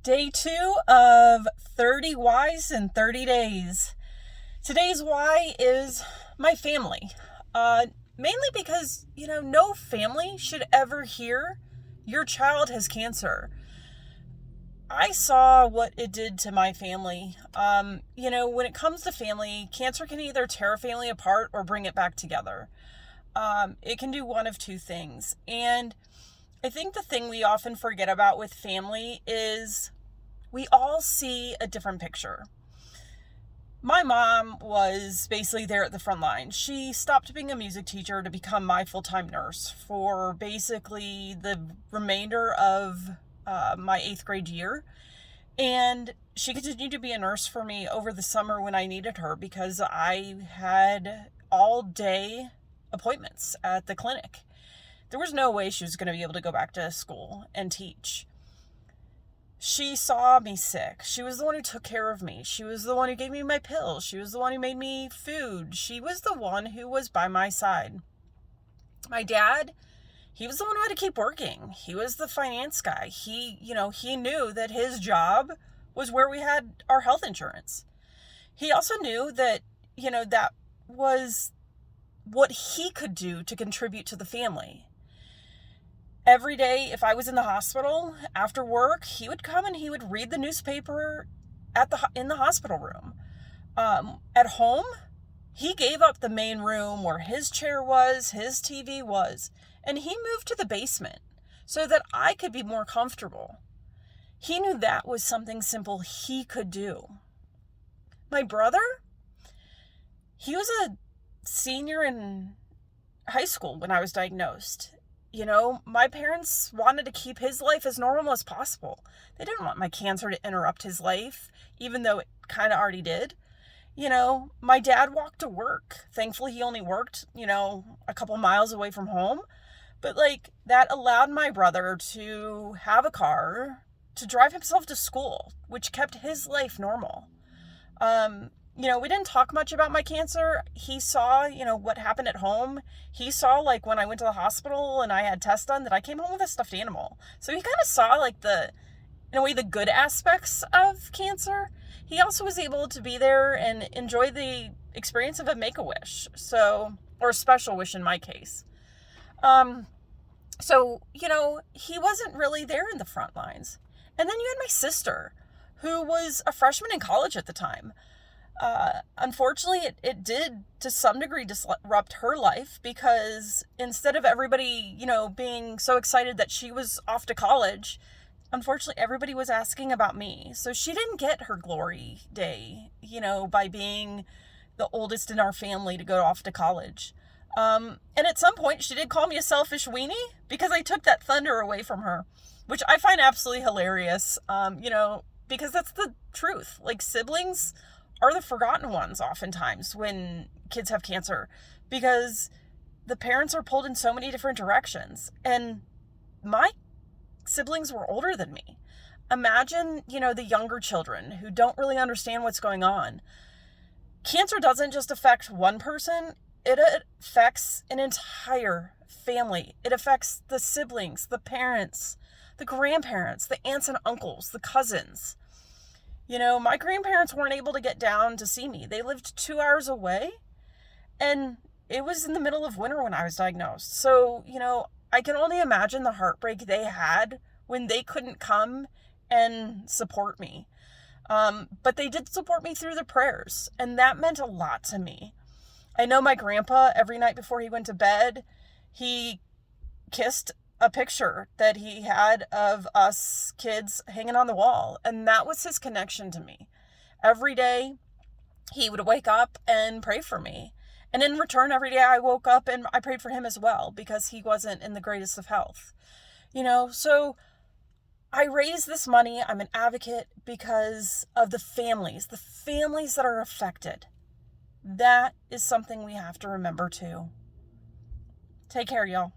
Day 2 of 30 Whys in 30 Days. Today's why is my family. Mainly because, no family should ever hear your child has cancer. I saw what it did to my family. When it comes to family, cancer can either tear a family apart or bring it back together. It can do one of two things. And I think the thing we often forget about with family is we all see a different picture. My mom was basically there at the front line. She stopped being a music teacher to become my full-time nurse for basically the remainder of my 8th grade year. And she continued to be a nurse for me over the summer when I needed her because I had all day appointments at the clinic. There was no way she was going to be able to go back to school and teach. She saw me sick. She was the one who took care of me. She was the one who gave me my pills. She was the one who made me food. She was the one who was by my side. My dad, he was the one who had to keep working. He was the finance guy. He knew that his job was where we had our health insurance. He also knew that, that was what he could do to contribute to the family. Every day, if I was in the hospital after work, he would come and he would read the newspaper in the hospital room. At home, he gave up the main room where his chair was, his TV was, and he moved to the basement so that I could be more comfortable. He knew that was something simple he could do. My brother, he was a senior in high school when I was diagnosed. My parents wanted to keep his life as normal as possible. They didn't want my cancer to interrupt his life, even though it kind of already did. My dad walked to work. Thankfully, he only worked, a couple miles away from home. But, that allowed my brother to have a car to drive himself to school, which kept his life normal. We didn't talk much about my cancer. He saw, what happened at home. He saw, when I went to the hospital and I had tests done, that I came home with a stuffed animal. So he kind of saw, the good aspects of cancer. He also was able to be there and enjoy the experience of a Make-A-Wish. Or a special wish in my case. He wasn't really there in the front lines. And then you had my sister, who was a freshman in college at the time. Unfortunately, it did to some degree disrupt her life because instead of everybody, being so excited that she was off to college, unfortunately, everybody was asking about me. So she didn't get her glory day, by being the oldest in our family to go off to college. And at some point, she did call me a selfish weenie because I took that thunder away from her, which I find absolutely hilarious, because that's the truth. Siblings are the forgotten ones oftentimes when kids have cancer because the parents are pulled in so many different directions. And my siblings were older than me. Imagine, the younger children who don't really understand what's going on. Cancer doesn't just affect one person. It affects an entire family. It affects the siblings, the parents, the grandparents, the aunts and uncles, the cousins. My grandparents weren't able to get down to see me. They lived 2 hours away, and it was in the middle of winter when I was diagnosed. So, I can only imagine the heartbreak they had when they couldn't come and support me. But they did support me through their prayers, and that meant a lot to me. I know my grandpa, every night before he went to bed, he kissed a picture that he had of us kids hanging on the wall. And that was his connection to me. Every day he would wake up and pray for me. And in return, every day I woke up and I prayed for him as well because he wasn't in the greatest of health. So I raise this money. I'm an advocate because of the families that are affected. That is something we have to remember too. Take care, y'all.